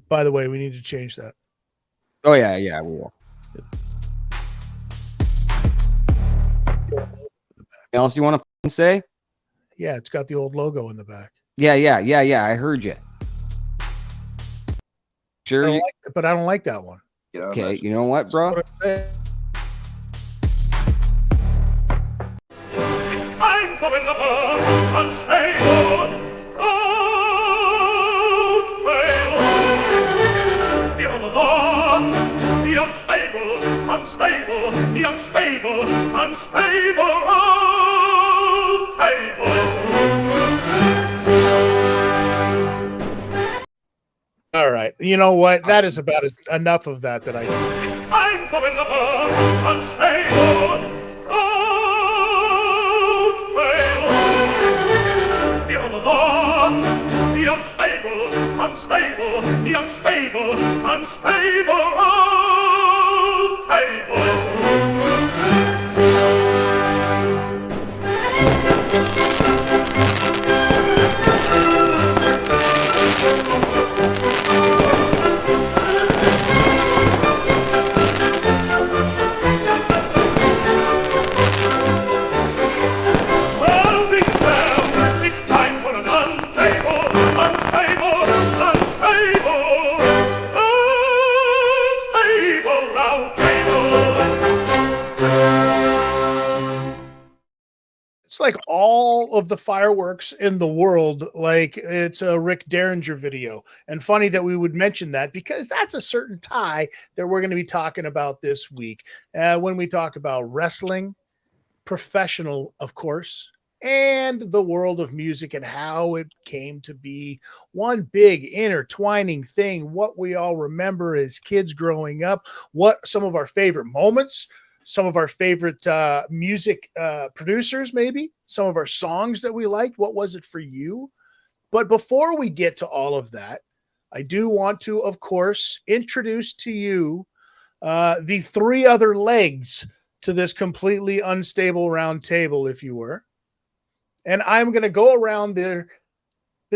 By the way, we need to change that. Oh yeah, we will. Anything else you want to say? Yeah, it's got the old logo in the back. Yeah. I heard you. Sure, but I don't like that one. Yeah, okay, you know what, bro? It's time for another unstable roundtable. The unstable roundtable. All right. You know what? That is about enough of that I do. It's time for another unstable roundtable. The unstable It's like all of the fireworks in the world, like it's a Rick Derringer video. And funny that we would mention that because that's a certain tie that we're going to be talking about this week when we talk about wrestling, professional, of course, and the world of music and how it came to be one big intertwining thing. What we all remember as kids growing up, what some of our favorite moments, some of our favorite music producers, maybe some of our songs that we liked. What was it for you? But before we get to all of that, I do want to, of course, introduce to you the three other legs to this completely unstable round table, if you were. And I'm going to go around the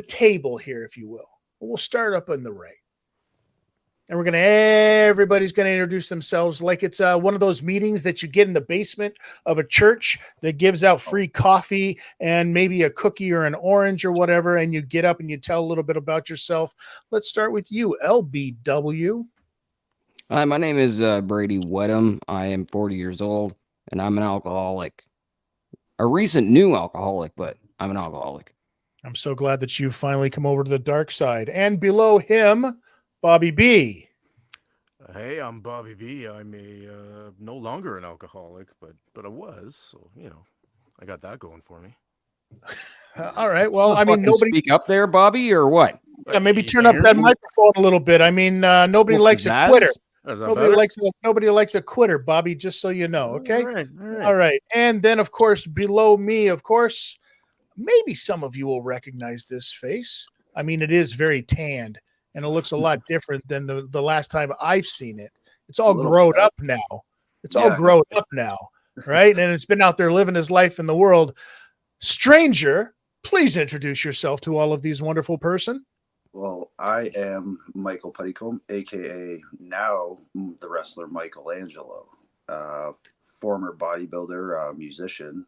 table here, if you will. We'll start up on the right. And everybody's going to introduce themselves like it's one of those meetings that you get in the basement of a church that gives out free coffee and maybe a cookie or an orange or whatever. And you get up and you tell a little bit about yourself. Let's start with you, LBW. Hi, my name is Brady Wedham. I am 40 years old and I'm an alcoholic. A recent new alcoholic, but I'm an alcoholic. I'm so glad that you've finally come over to the dark side. And below him, Bobby B. Hey, I'm Bobby B. I'm no longer an alcoholic, but I was. So, I got that going for me. All right. Well, I mean, nobody speak up there, Bobby, or what? Yeah, maybe turn up that microphone a little bit. I mean, nobody likes a quitter. Nobody likes a quitter, Bobby, just so you know, okay? All right. And then, of course, below me, of course, maybe some of you will recognize this face. I mean, it is very tanned, and it looks a lot different than the last time I've seen it. It's all grown up now. It's all grown up now, right? And it's been out there living his life in the world. Stranger, please introduce yourself to all of these wonderful person. Well, I am Michael Puttycombe, a.k.a. now the wrestler Michael Angelo, former bodybuilder, musician,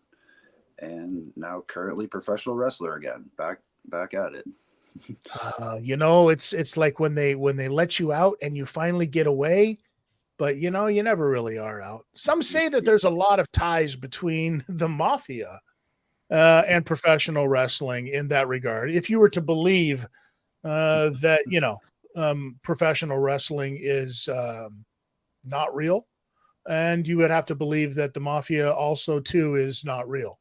and now currently professional wrestler again, back at it. It's like when they let you out and you finally get away, but you never really are out. Some say that there's a lot of ties between the mafia and professional wrestling in that regard. If you were to believe that professional wrestling is not real, and you would have to believe that the mafia also too is not real.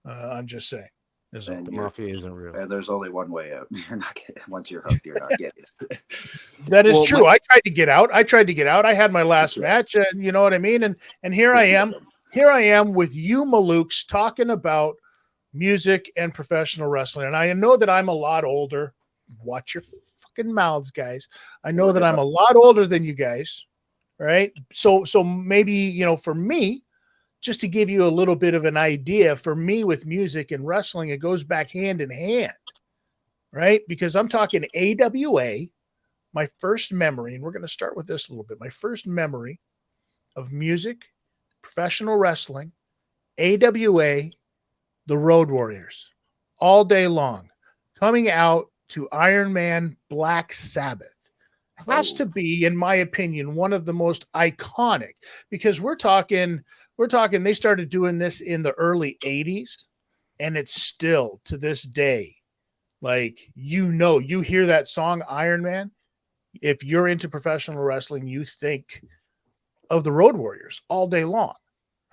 I'm just saying. The mafia isn't real. And there's only one way out. You're not getting, once you're hooked, you're not getting it. That is true. I tried to get out. I had my last match, and you know what I mean? And here I am. Here I am with you, Malukes, talking about music and professional wrestling. And I know that I'm a lot older. Watch your fucking mouths, guys. I know that I'm a lot older than you guys. Right? So maybe, for me, just to give you a little bit of an idea, for me with music and wrestling, it goes back hand in hand, right? Because I'm talking AWA, my first memory, and we're going to start with this a little bit. My first memory of music, professional wrestling, AWA, the Road Warriors, all day long, coming out to Iron Man Black Sabbath. Has to be, in my opinion, one of the most iconic, because we're talking they started doing this in the early 80s, and it's still to this day, like, you hear that song Iron Man, if you're into professional wrestling, you think of the Road Warriors all day long,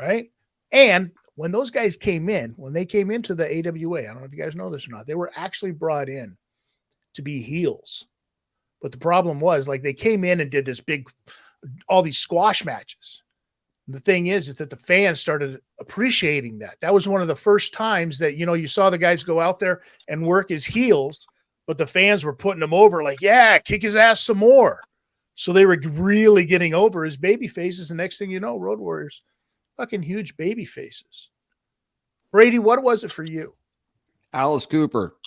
right? And when those guys when they came into the AWA, I don't know if you guys know this or not, they were actually brought in to be heels. But the problem was, like, they came in and did all these squash matches. And the thing is that the fans started appreciating that. That was one of the first times that, you saw the guys go out there and work as heels, but the fans were putting them over like, yeah, kick his ass some more. So they were really getting over as baby faces. The next thing you know, Road Warriors, fucking huge baby faces. Brady, what was it for you? Alice Cooper,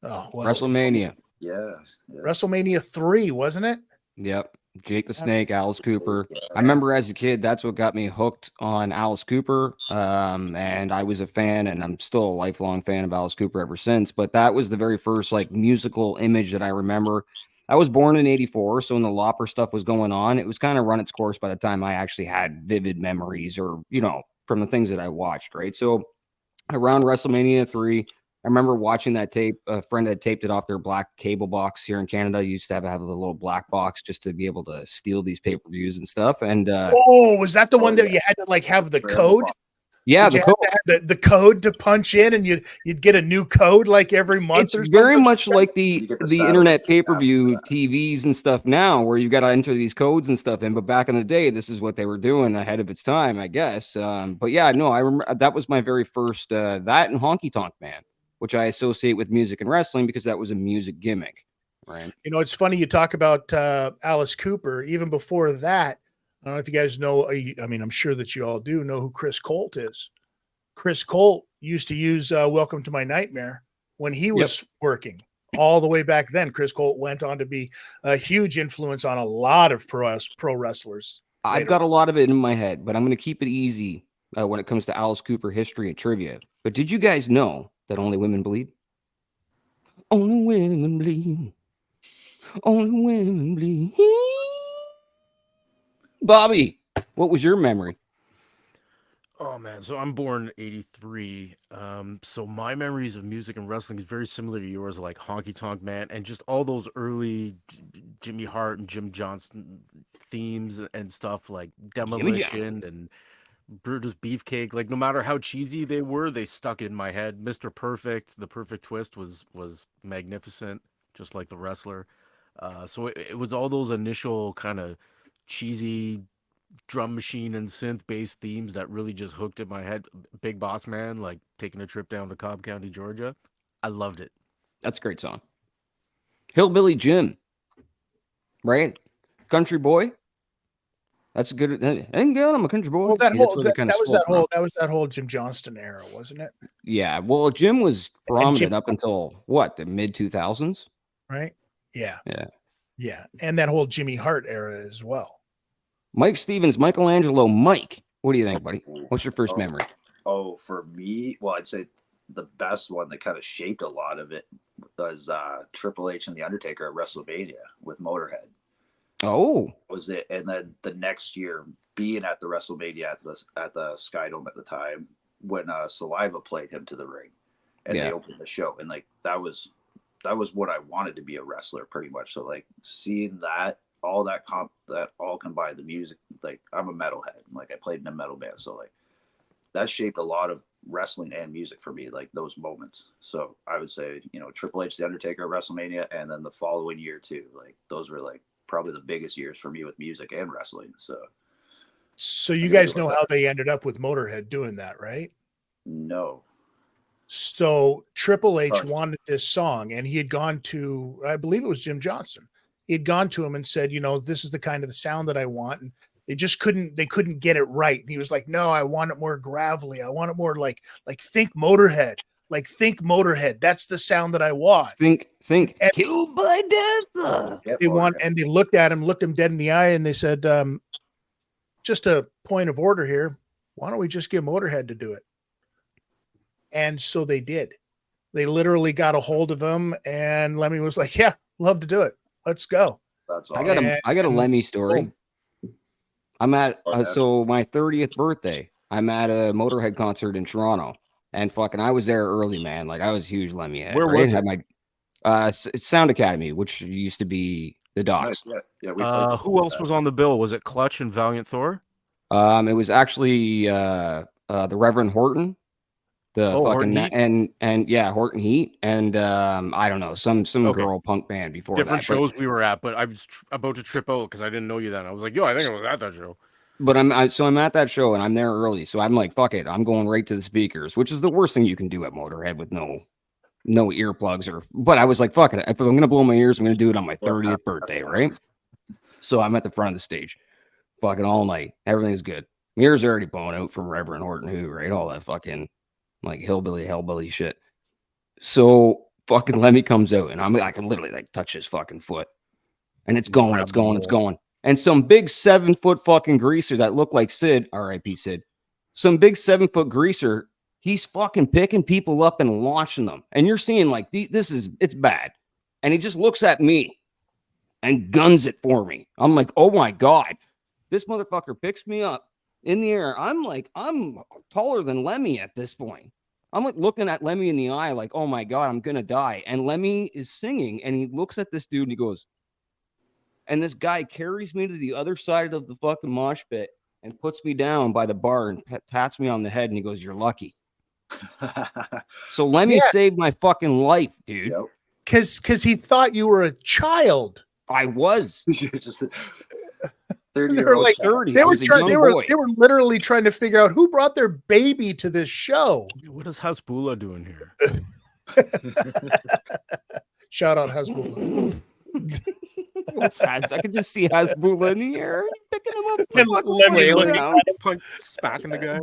Oh, well, WrestleMania. Yeah. WrestleMania 3, wasn't it? Yep. Jake the Snake, Alice Cooper. I remember as a kid, that's what got me hooked on Alice Cooper. And I was a fan, and I'm still a lifelong fan of Alice Cooper ever since. But that was the very first like musical image that I remember. I was born in '84, so when the Lopper stuff was going on, it was kind of run its course by the time I actually had vivid memories, or from the things that I watched. Right. So around WrestleMania 3. I remember watching that tape. A friend had taped it off their black cable box here in Canada. Used to have a little black box just to be able to steal these pay-per-views and stuff. And was that the one that you had to like have the code? Yeah, the code. Have the code to punch in, and you'd get a new code like every month. It's very much like the internet pay-per-view TVs and stuff now, where you got to enter these codes and stuff in. But back in the day, this is what they were doing ahead of its time, I guess. But yeah, no, I remember that was my very first that and Honky Tonk Man, which I associate with music and wrestling because that was a music gimmick, right? It's funny you talk about Alice Cooper. Even before that, I don't know if you guys know, I mean, I'm sure that you all do know who Chris Colt is. Chris Colt used to use Welcome to My Nightmare when he was working all the way back then. Chris Colt went on to be a huge influence on a lot of pro wrestlers. I've got a lot of it in my head, but I'm going to keep it easy when it comes to Alice Cooper history and trivia. But did you guys know that only women bleed? Only women bleed. Only women bleed. Bobby, what was your memory? Oh man, so I'm born '83. So my memories of music and wrestling is very similar to yours, like Honky Tonk Man and just all those early Jimmy Hart and Jim Johnston themes and stuff, like Demolition and Brutus Beefcake. Like, no matter how cheesy they were, they stuck in my head. Mr. Perfect, The Perfect Twist was magnificent, just like The Wrestler. So it was all those initial kind of cheesy drum machine and synth based themes that really just hooked in my head. Big Boss Man, like taking a trip down to Cobb County, Georgia. I loved it. That's a great song. Hillbilly Jim, right? Country Boy. That's a good. Ain't good. I'm a country boy. Well, that was that whole Jim Johnston era, wasn't it? Yeah. Well, Jim was prominent up until what, the mid 2000s, right? Yeah. Yeah. Yeah, and that whole Jimmy Hart era as well. Mike Stevens, Michelangelo, Mike. What do you think, buddy? What's your first memory? Oh, for me, well, I'd say the best one that kind of shaped a lot of it was Triple H and The Undertaker at WrestleMania with Motorhead. Oh, was it? And then the next year, being at the WrestleMania at the Sky Dome at the time, when Saliva played him to the ring, and they opened the show, and like that was what I wanted to be a wrestler, pretty much. So like seeing that all combined, the music, like I'm a metalhead, like I played in a metal band, so like that shaped a lot of wrestling and music for me, like those moments. So I would say, Triple H, The Undertaker at WrestleMania, and then the following year too, like those were like probably the biggest years for me with music and wrestling. So you guys know how they ended up with Motorhead doing that, right? No. So Triple H wanted this song, and he had gone to, I believe it was Jim Johnston. He had gone to him and said, this is the kind of sound that I want. And they just couldn't get it right. And he was like, no, I want it more gravelly. I want it more like think Motorhead. Like, think Motorhead. That's the sound that I want. Think And killed by death. Get they Motorhead. and they looked at him, looked him dead in the eye, and they said, just a point of order here. Why don't we just get Motorhead to do it? And so they did. They literally got a hold of him, and Lemmy was like, yeah, love to do it. Let's go. That's I awesome. got a Lemmy story. I'm at Go ahead. so my 30th birthday. I'm at a Motorhead concert in Toronto, and fucking I was there early, man. Like I was a huge Lemmy head. Where right? was it? Had my it's Sound Academy, which used to be the Docks. Nice, yeah, we played Who else was on the bill? Was it Clutch and Valiant Thor? It was actually the Reverend Horton, the Horton fucking Heat? and yeah, Horton Heat, and I don't know, some Okay. girl punk band before Different that. But- shows we were at, but I was about to trip out because I didn't know you then. I was like, yo, I think I was at that show. But I'm at that show and I'm there early, so I'm like, fuck it, I'm going right to the speakers, which is the worst thing you can do at Motorhead with no earplugs or. But I was like, fuck it, if I'm gonna blow my ears, I'm gonna do it on my 30th birthday, right? So I'm at the front of the stage, fucking all night, everything's good. My ears are already blown out from Reverend Horton Who, right? All that fucking like hillbilly shit. So fucking Lemmy comes out and I can literally like touch his fucking foot, and it's going. And some big 7-foot fucking greaser that looked like Sid, R.I.P. Sid, some big 7-foot greaser, he's fucking picking people up and launching them. And you're seeing like, it's bad. And he just looks at me and guns it for me. I'm like, oh my God, this motherfucker picks me up in the air. I'm taller than Lemmy at this point. I'm like looking at Lemmy in the eye like, oh my God, I'm going to die. And Lemmy is singing and he looks at this dude and he goes, and this guy carries me to the other side of the fucking mosh pit and puts me down by the bar and pats me on the head and he goes, you're lucky. So Lemmy saved my fucking life, dude. Yep. Because he thought you were a child. I was. You're just 30 They year were old. like, 30. they I were was a trying. young They were boy. literally trying to figure out who brought their baby to this show. What is Hasbula doing here? Shout out Hasbullah. What's Has? I could just see Hasbullah in the air picking him up. And fucking Lemmy flailing looking around. Punk smacking the guy.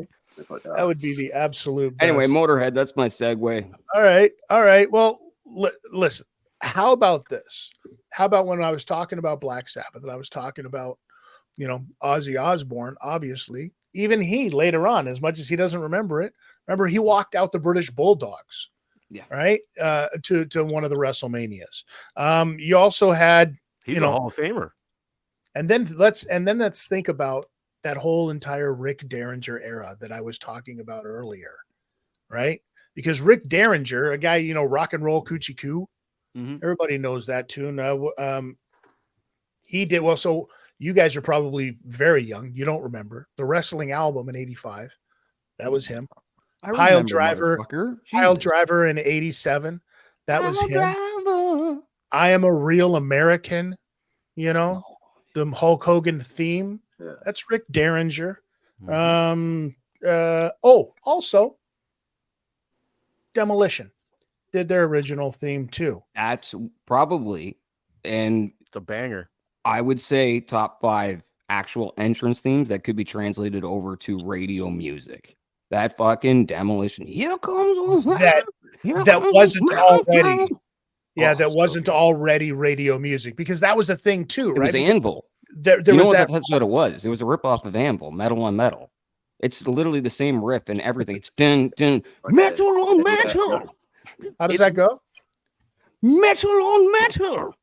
That would be the absolute best. Anyway, Motorhead, that's my segue. All right. Well, listen. How about this? How about when I was talking about Black Sabbath and I was talking about, Ozzy Osbourne, obviously, even he later on, as much as he doesn't remember it, he walked out the British Bulldogs. Yeah. Right. To one of the WrestleManias. You also had, He's a Hall of Famer. and then let's think about that whole entire Rick Derringer era that I was talking about earlier. Right. Because Rick Derringer, a guy, rock and roll coochie coo. Mm-hmm. Everybody knows that tune. He did well. So you guys are probably very young. You don't remember the wrestling album in '85. That was him. Pile Driver in '87. That was him. Driver. I Am a Real American. The Hulk Hogan theme. Yeah. That's Rick Derringer. Mm-hmm. Also Demolition did their original theme too. That's probably, and It's a banger. I would say top 5 actual entrance themes that could be translated over to radio music. That fucking Demolition. Here comes that wasn't already. Yeah, that wasn't already radio music because that was a thing too, right? It was Anvil. There was that. That's what it was. It was a ripoff of Anvil, metal on metal. It's literally the same riff and everything. It's dun, dun, metal on metal. How does that go? Metal on metal.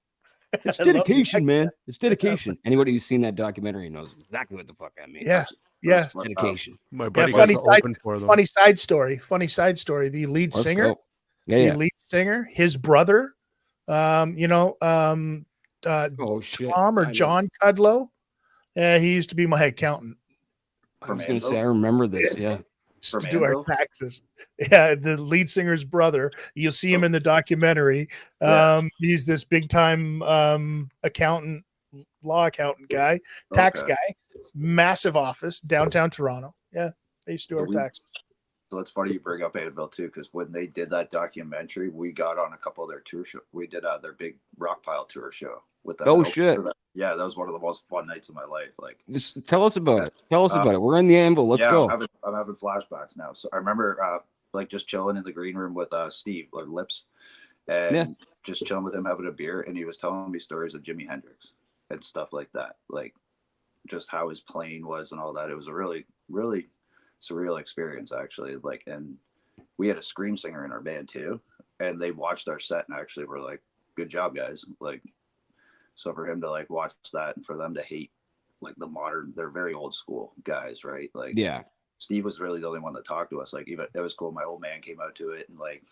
It's I love dedication, man. It's dedication. Anybody who's seen that documentary knows exactly what the fuck I mean. Yeah. It's dedication. My buddy funny got to open for them. Funny side story. The lead Let's singer, go. Yeah. lead singer, his brother, Oh shit. Tom or John Cudlow. He used to be my accountant. I was gonna say I remember this. Yeah. To do our taxes. Yeah, the lead singer's brother. You'll see him in the documentary. He's this big time accountant, law accountant guy, tax guy, massive office downtown Toronto. Yeah, they used to do our taxes. So it's funny you bring up Anvil too, because when they did that documentary, we got on a couple of their tour shows. We did their big Rockpile tour show with them. Oh shit! Yeah, that was one of the most fun nights of my life. Like, just tell us about it. Tell us about it. We're in the Anvil. Let's go. I'm having flashbacks now. So I remember like just chilling in the green room with Steve or Lips, and just chilling with him having a beer, and he was telling me stories of Jimi Hendrix and stuff like that, like just how his playing was and all that. It was a really, really surreal experience, actually. Like, and we had a scream singer in our band too, and they watched our set and actually were like, "Good job, guys!" Like, so for him to like watch that and for them to hate like the modern, they're very old school guys, right? Like, Steve was really the only one that talked to us. Like, even it was cool. My old man came out to it, and like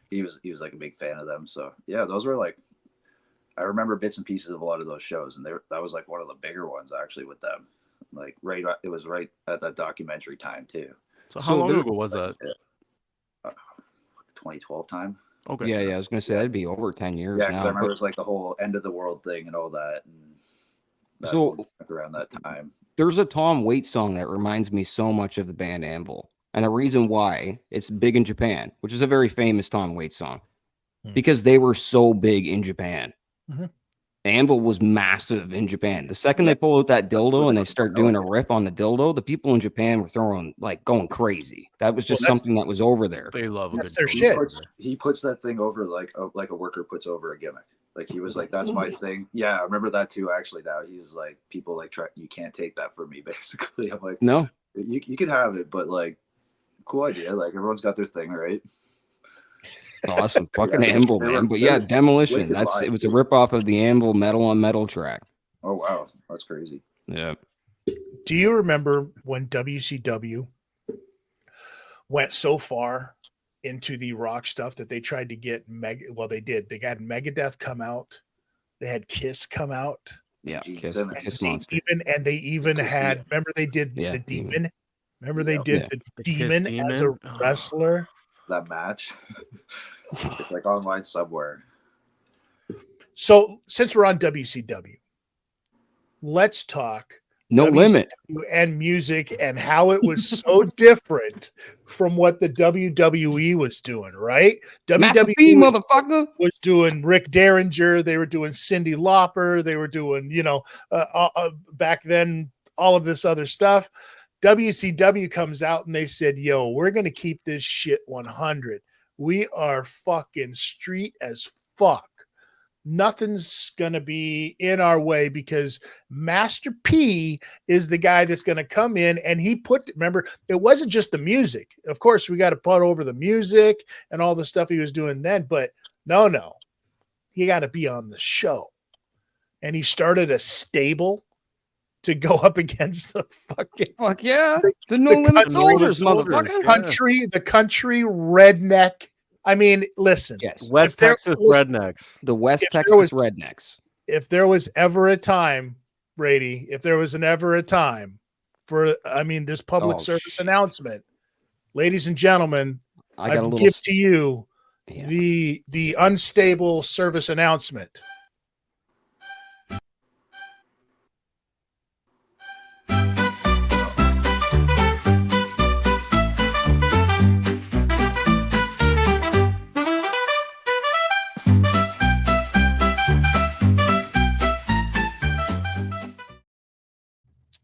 he was like a big fan of them. So yeah, those were like, I remember bits and pieces of a lot of those shows, and that was like one of the bigger ones actually with them. Like it was right at that documentary time too. So how long ago was that? 2012 time. Okay. Yeah, I was gonna say that'd be over 10 years Yeah, now. I remember it was like the whole end of the world thing and all that. And so around that time, there's a Tom Waits song that reminds me so much of the band Anvil, and the reason why it's big in Japan, which is a very famous Tom Waits song, because they were so big in Japan. Anvil was massive in Japan. The second they pull out that dildo and they start doing a riff on the dildo, the people in Japan were going crazy. That was just something that was over there. They love a good their shit. He puts that thing over like a worker puts over a gimmick. Like he was like, "That's my thing." Yeah, I remember that too. Actually, now he's like, people like try. You can't take that from me. Basically, I'm like, no, you can have it, but like, cool idea. Like everyone's got their thing, right? Awesome, fucking Anvil, man. But yeah, Demolition. It was a ripoff of the Anvil Metal on Metal track. Oh wow, that's crazy. Yeah. Do you remember when WCW went so far into the rock stuff that they tried to get they did. They had Megadeth come out. They had Kiss come out. Yeah, Kiss Monster. They even had. Remember they did the Demon. Remember they did the Demon as a wrestler. That match. It's like online somewhere. So since we're on WCW, let's talk No Limit and music and how it was so different from what the WWE was doing, right? WWE was doing Rick Derringer, they were doing Cyndi Lauper, they were doing, back then all of this other stuff. WCW comes out and they said, "Yo, we're going to keep this shit 100. We are fucking street as fuck. Nothing's going to be in our way because Master P is the guy that's going to come in." And remember, it wasn't just the music. Of course, we got to put over the music and all the stuff he was doing then, but no, he got to be on the show. And he started a stable to go up against the fucking the No Limit Soldiers, motherfucker. The country redneck. I mean, listen, West Texas Rednecks. The West Texas Rednecks. If there was ever a time, Brady, for this public service announcement, ladies and gentlemen, I give to you the unstable service announcement.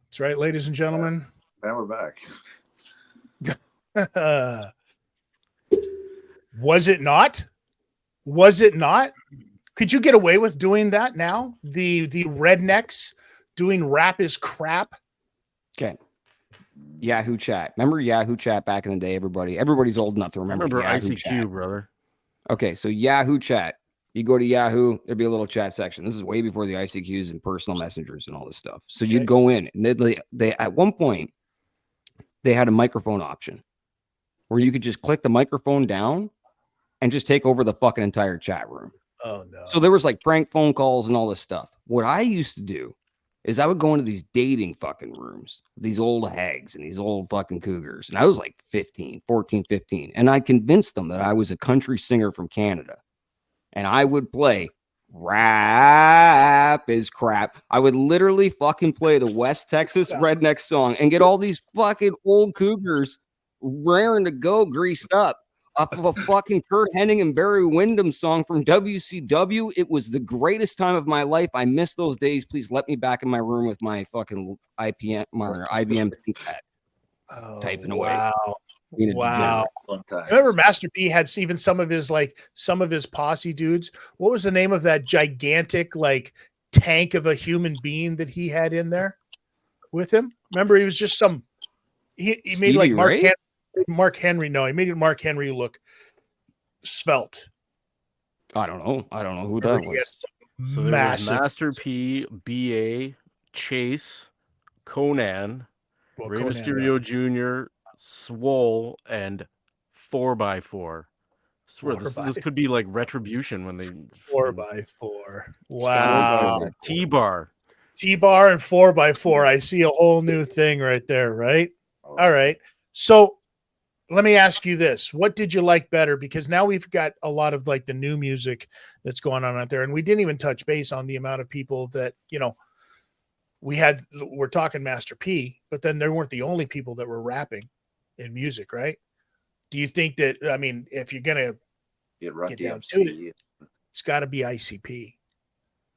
That's right, ladies and gentlemen. And we're back. Was it not? Could you get away with doing that now? The rednecks doing Rap is Crap. Okay. Yahoo Chat. Remember Yahoo Chat back in the day, everybody? Everybody's old enough to remember Yahoo ICQ, Chat. brother. Okay, so Yahoo Chat. You go to Yahoo, there'd be a little chat section. This is way before the ICQs and personal messengers and all this stuff. So you'd go in, and they at one point, they had a microphone option where you could just click the microphone down and just take over the fucking entire chat room. Oh, no. So there was like prank phone calls and all this stuff. What I used to do is I would go into these dating fucking rooms, these old hags and these old fucking cougars. And I was like 14, 15. And I convinced them that I was a country singer from Canada. And I would play Rap is Crap. I would literally fucking play the West Texas Redneck song and get all these fucking old cougars raring to go, greased up off of a fucking Kurt Hennig and Barry Windham song from WCW. It was the greatest time of my life. I miss those days. Please let me back in my room with my fucking IBM ThinkPad typing away. Being a Wow. degenerate. Fun time. Remember Master P had even some of his posse dudes. What was the name of that gigantic like tank of a human being that he had in there with him? Remember, he was just he made like Stevie Ray? Mark Henry. No, he made Mark Henry look svelte. I don't know. I don't know who Remember, that he had was. some So there was massive. Master P, BA, Chase, Conan, Well, Rey Conan, Mysterio Jr., Swole, and 4x4. Swear this could be like Retribution when they 4x4. Sounds Wow. like T-Bar. T-bar and 4x4. I see a whole new thing right there, right? All right. So let me ask you this. What did you like better? Because now we've got a lot of like the new music that's going on out there. And we didn't even touch base on the amount of people that, we're talking Master P, but then there weren't the only people that were rapping in music, right? Do you think that, I mean, if you're going to get down to it, it's got to be ICP.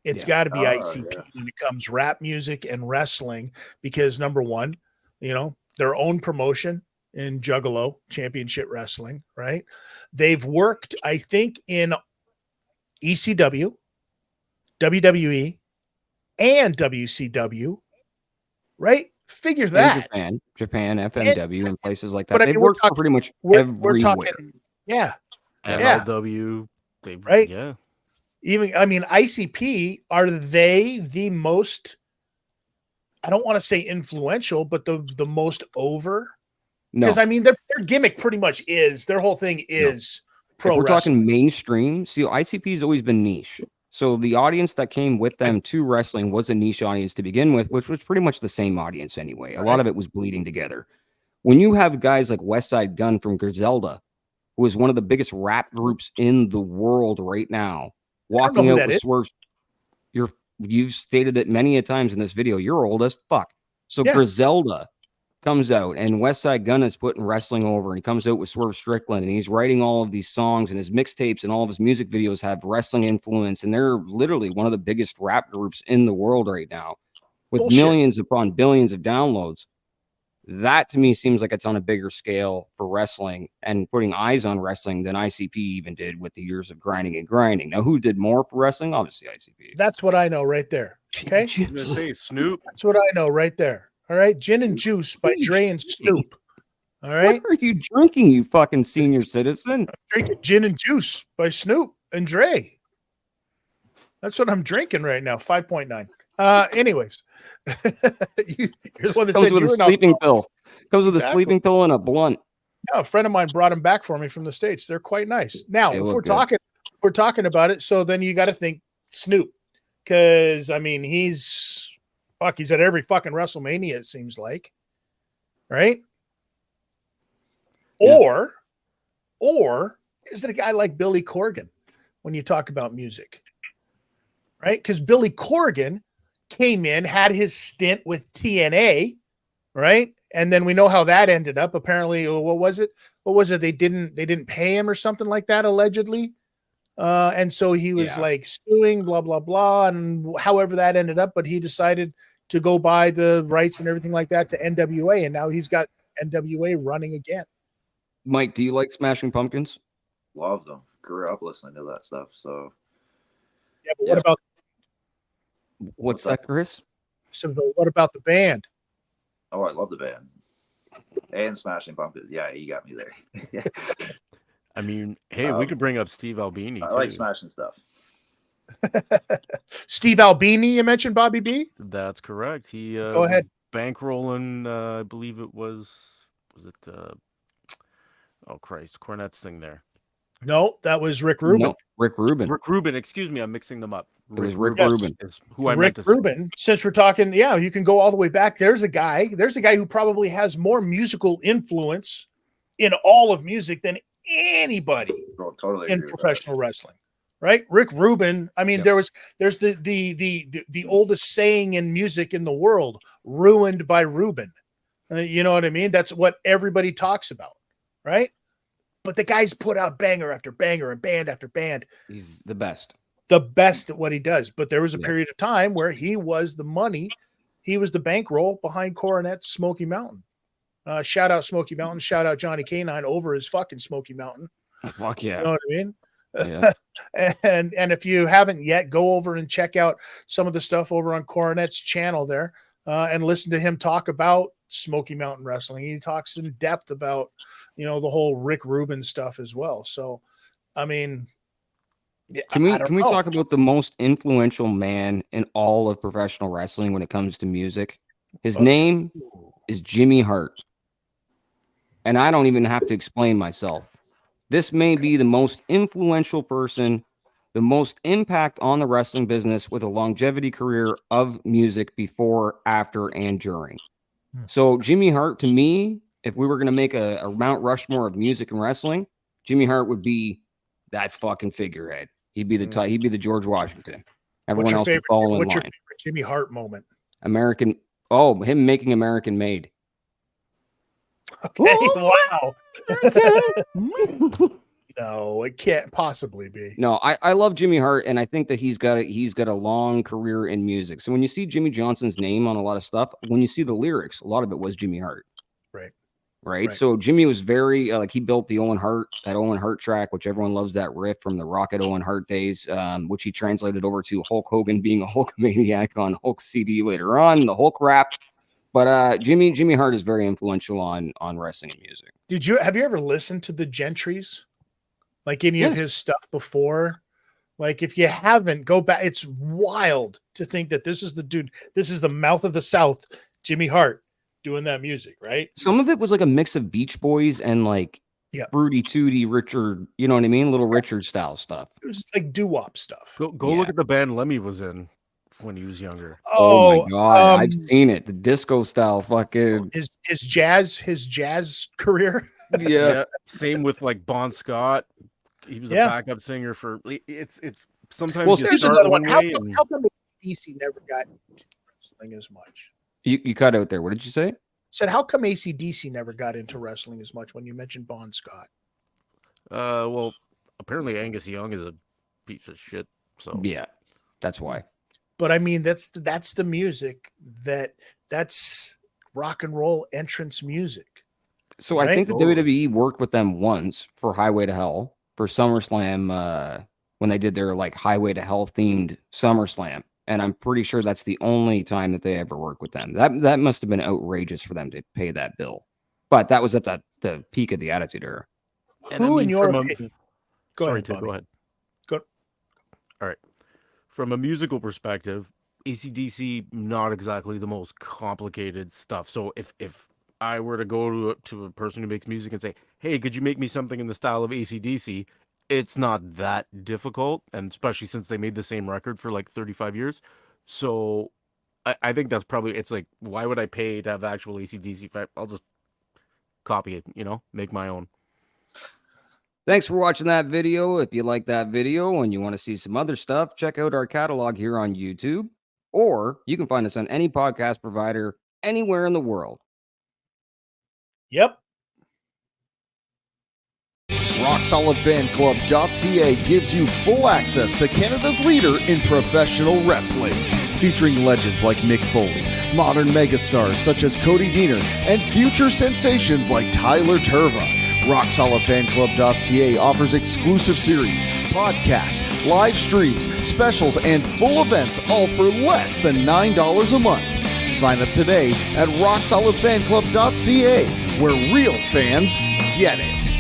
It's got to be ICP when it comes rap music and wrestling, because number one, their own promotion in Juggalo Championship Wrestling, right? They've worked, I think, in ECW, WWE, and WCW, right? Figure that. And Japan, FMW, and places like that. But I They've mean, we're worked for talking- pretty much We're everywhere. talking, yeah. MLW. Right? Yeah. Even, I mean, ICP, are they the most, I don't want to say influential, but the most over? No, Because I mean, their gimmick pretty much is, their whole thing is pro if we're wrestling. talking mainstream, see, ICP has always been niche. So the audience that came with them to wrestling was a niche audience to begin with, which was pretty much the same audience anyway. A lot of it was bleeding together. When you have guys like West Side Gun from Griselda, who is one of the biggest rap groups in the world right now, walking out with Swerve, you've stated it many a times in this video. You're old as fuck. So Griselda comes out, and West Side Gun is putting wrestling over, and he comes out with Swerve Strickland, and he's writing all of these songs, and his mixtapes and all of his music videos have wrestling influence, and they're literally one of the biggest rap groups in the world right now, with millions upon billions of downloads. That to me seems like it's on a bigger scale for wrestling and putting eyes on wrestling than ICP even did with the years of grinding and grinding. Now, who did more for wrestling? Obviously, ICP. That's what I know right there. Okay. I was gonna say Snoop. That's what I know right there. All right. Gin and Juice by Dre and Snoop. All right. What are you drinking, you fucking senior citizen? Drinking Gin and Juice by Snoop and Dre. That's what I'm drinking right now. 5.9. Anyways. You're the one that Comes said with you a were sleeping pill. Comes with a Exactly. sleeping pill and a blunt. Yeah, a friend of mine brought them back for me from the States. They're quite nice. Now, They if look we're talking about it, so then you got to think Snoop, because I mean he's at every fucking WrestleMania, it seems like, right? Yeah. Or is it a guy like Billy Corgan when you talk about music, right? Because Billy Corgan came in, had his stint with TNA, right? And then we know how that ended up. Apparently, what was it? They didn't pay him or something like that, allegedly. And so he was like suing, blah, blah, blah. And however that ended up, but he decided to go buy the rights and everything like that to NWA. And now he's got NWA running again. Mike, do you like Smashing Pumpkins? Love them. Grew up listening to that stuff. So Yeah, but what about what's that, Chris? So what about the band? Oh, I love the band. And Smashing Pumpkins. Yeah, you got me there. I mean, hey, we could bring up Steve Albini. I too. like smashing stuff. Steve Albini, you mentioned Bobby B? That's correct. He Go ahead. bankrolling, I believe it was it oh Christ, Cornette's thing there. No, that was Rick Rubin. No, Rick Rubin. Rick Rubin, excuse me, I'm mixing them up. It was Rick Rubin. Is who I Rick meant to Rubin. Since we're talking, you can go all the way back. There's a guy who probably has more musical influence in all of music than anybody Totally in professional wrestling. Right? Rick Rubin. I mean, there's the oldest saying in music in the world, ruined by Rubin. You know what I mean? That's what everybody talks about, right? But the guy's put out banger after banger and band after band. He's the best at what he does. But there was a period of time where he was the money, he was the bankroll behind Coronet's Smoky Mountain, Shout out Smoky Mountain. Shout out Johnny Canine over his fucking Smoky Mountain. Fuck yeah. You know what I mean? Yeah. and if you haven't yet, go over and check out some of the stuff over on Coronet's channel there, and listen to him talk about Smoky Mountain Wrestling. He talks in depth about, the whole Rick Rubin stuff as well. So, I mean, Can we talk about the most influential man in all of professional wrestling when it comes to music? His name is Jimmy Hart. And I don't even have to explain myself. This may be the most influential person, the most impact on the wrestling business with a longevity career of music before, after, and during. So Jimmy Hart, to me, if we were going to make a Mount Rushmore of music and wrestling, Jimmy Hart would be that fucking figurehead. He'd be the he'd be the George Washington. Everyone else would fall in line. What's your favorite Jimmy Hart moment? Him making American Made. Okay, wow. No, it can't possibly be. No, I love Jimmy Hart, and I think that he's got a long career in music. So when you see Jimmy Johnson's name on a lot of stuff, when you see the lyrics, a lot of it was Jimmy Hart. Right. So Jimmy was very he built the Owen Hart track, which everyone loves that riff from the Rocket Owen Hart days, which he translated over to Hulk Hogan being a Hulkamaniac on Hulk CD later on, the Hulk rap. But Jimmy Hart is very influential on wrestling and music. Have you ever listened to the Gentrys? Like any of his stuff before? Like if you haven't, go back. It's wild to think that this is the dude. This is the mouth of the South, Jimmy Hart, doing that music, right? Some of it was like a mix of Beach Boys and Fruity Tooty, Richard, you know what I mean? Little Richard style stuff. It was like doo-wop stuff. Go look at the band Lemmy was in when he was younger. Oh my god, I've seen it. The disco style fucking his jazz career. Yeah. Same with like Bon Scott. He was a backup singer for it's sometimes. Well, there's another one. How come AC never got into wrestling as much? You cut out there. What did you say? Said, how come AC/DC never got into wrestling as much when you mentioned Bon Scott? Well, apparently Angus Young is a piece of shit. So yeah, that's why. But I mean, that's the music that's rock and roll entrance music. So right? I think the WWE worked with them once for Highway to Hell for SummerSlam when they did their like Highway to Hell themed SummerSlam. And I'm pretty sure that's the only time that they ever worked with them. That must have been outrageous for them to pay that bill. But that was at the peak of the Attitude Era. And Who in your opinion? Go ahead. Go. All right. From a musical perspective, AC/DC, not exactly the most complicated stuff. So if I were to go to a person who makes music and say, hey, could you make me something in the style of AC/DC? It's not that difficult, and especially since they made the same record for like 35 years. So I think that's probably, it's like, why would I pay to have actual AC/DC? I'll just copy it, make my own. Thanks for watching that video. If you like that video and you want to see some other stuff, check out our catalog here on YouTube, or you can find us on any podcast provider anywhere in the world. Yep. RockSolidFanClub.ca gives you full access to Canada's leader in professional wrestling, featuring legends like Mick Foley, modern megastars such as Cody Deaner, and future sensations like Tyler Turva. RockSolidFanClub.ca offers exclusive series, podcasts, live streams, specials, and full events, all for less than $9 a month. Sign up today at RockSolidFanClub.ca, where real fans get it.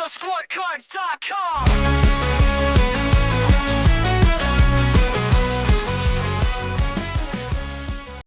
Sportcards.com